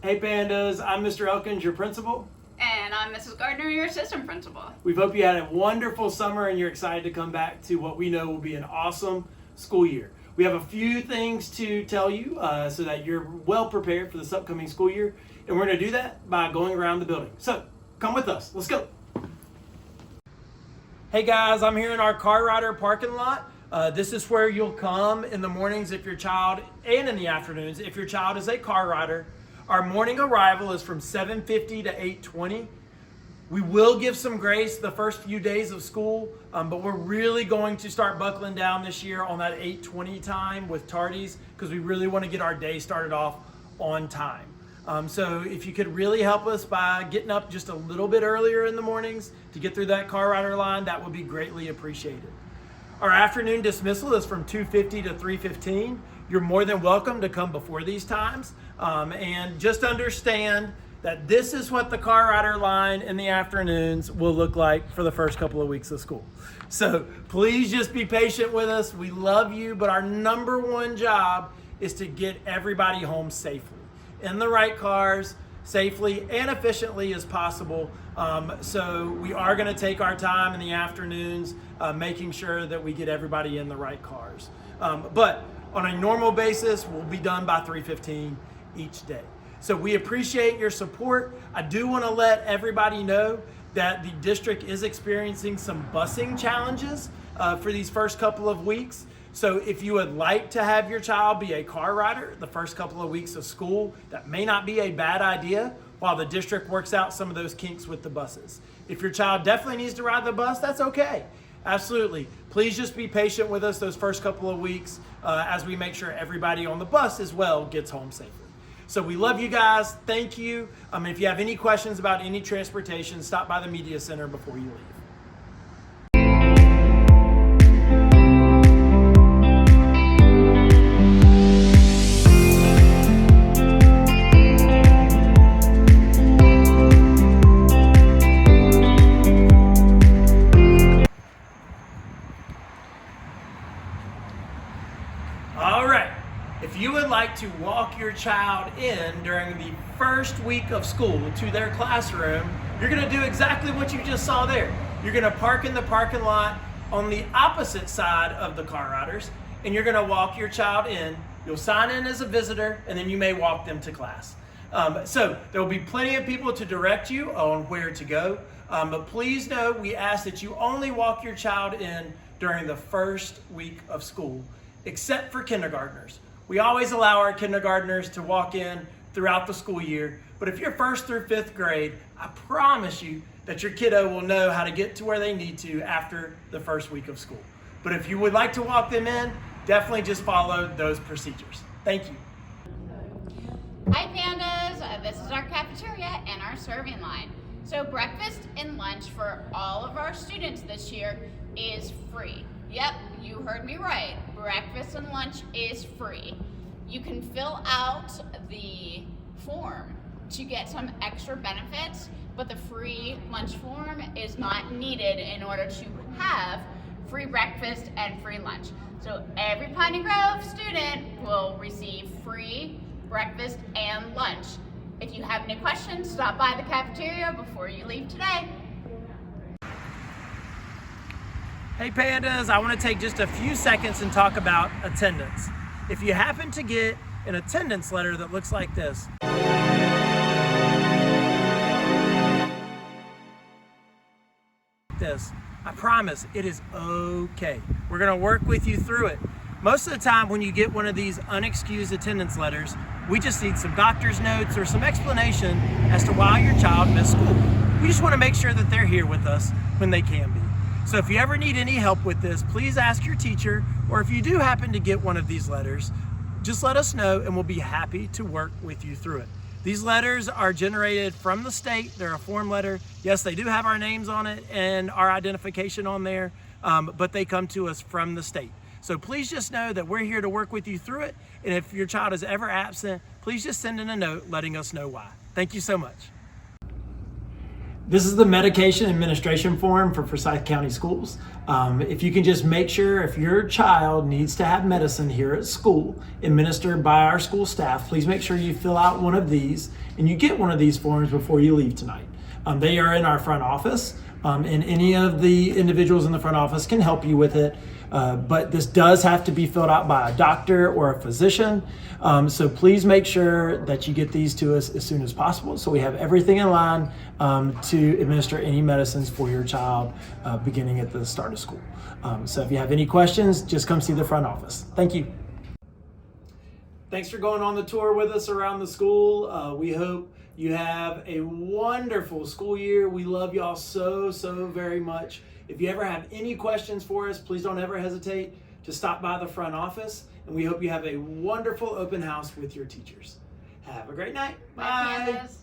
Hey Pandas, I'm Mr. Elkins, your principal. And I'm Mrs. Gardner, your assistant principal. We hope you had a wonderful summer and you're excited to come back to what we know will be an awesome school year. We have a few things to tell you so that you're well prepared for this upcoming school year. And we're going to do that by going around the building. So come with us. Let's go. Hey guys, I'm here in our Car Rider parking lot. This is where you'll come in the mornings if your child, and in the afternoons if your child is a car rider. Our morning arrival is from 7:50 to 8:20. We will give some grace the first few days of school, but we're really going to start buckling down this year on that 8:20 time with tardies because we really want to get our day started off on time. So if you could really help us by getting up just a little bit earlier in the mornings to get through that car rider line, that would be greatly appreciated. Our afternoon dismissal is from 2:50 to 3:15. You're more than welcome to come before these times. And just understand that this is what the car rider line in the afternoons will look like for the first couple of weeks of school. So please just be patient with us. We love you, but our number one job is to get everybody home safely, in the right cars, safely and efficiently as possible. So we are going to take our time in the afternoons, making sure that we get everybody in the right cars. But on a normal basis, we'll be done by 3:15 each day. So we appreciate your support. I do want to let everybody know that the district is experiencing some busing challenges for these first couple of weeks. So if you would like to have your child be a car rider the first couple of weeks of school, that may not be a bad idea while the district works out some of those kinks with the buses. If your child definitely needs to ride the bus, that's okay. Absolutely. Please just be patient with us those first couple of weeks as we make sure everybody on the bus as well gets home safely. So we love you guys. Thank you. If you have any questions about any transportation, stop by the media center before you leave. All right, if you would like to walk your child in during the first week of school to their classroom, you're gonna do exactly what you just saw there. You're gonna park in the parking lot on the opposite side of the car riders, and you're gonna walk your child in. You'll sign in as a visitor, and then you may walk them to class. So there will be plenty of people to direct you on where to go, but please know we ask that you only walk your child in during the first week of school, except for kindergartners. We always allow our kindergartners to walk in throughout the school year, but if you're first through fifth grade, I promise you that your kiddo will know how to get to where they need to after the first week of school. But if you would like to walk them in, definitely just follow those procedures. Thank you. Hi Pandas, this is our cafeteria and our serving line. So breakfast and lunch for all of our students this year is free. Yep, you heard me right. Breakfast and lunch is free. You can fill out the form to get some extra benefits, but the free lunch form is not needed in order to have free breakfast and free lunch. So every Piney Grove student will receive free breakfast and lunch. If you have any questions, stop by the cafeteria before you leave today. Hey Pandas, I want to take just a few seconds and talk about attendance. If you happen to get an attendance letter that looks like this, I promise it is okay. We're going to work with you through it. Most of the time when you get one of these unexcused attendance letters, we just need some doctor's notes or some explanation as to why your child missed school. We just want to make sure that they're here with us when they can be. So if you ever need any help with this, please ask your teacher, or if you do happen to get one of these letters, just let us know and we'll be happy to work with you through it. These letters are generated from the state. They're a form letter. Yes, they do have our names on it and our identification on there, but they come to us from the state. So please just know that we're here to work with you through it. And if your child is ever absent, please just send in a note letting us know why. Thank you so much. This is the medication administration form for Forsyth County Schools. If you can just make sure if your child needs to have medicine here at school administered by our school staff, please make sure you fill out one of these and you get one of these forms before you leave tonight. They are in our front office, and any of the individuals in the front office can help you with it. But this does have to be filled out by a doctor or a physician. So please make sure that you get these to us as soon as possible so we have everything in line to administer any medicines for your child beginning at the start of school. So if you have any questions, just come see the front office. Thank you. Thanks for going on the tour with us around the school. We hope you have a wonderful school year. We love y'all so very much. If you ever have any questions for us, please don't ever hesitate to stop by the front office. And we hope you have a wonderful open house with your teachers. Have a great night. Bye, Bye. Pandas.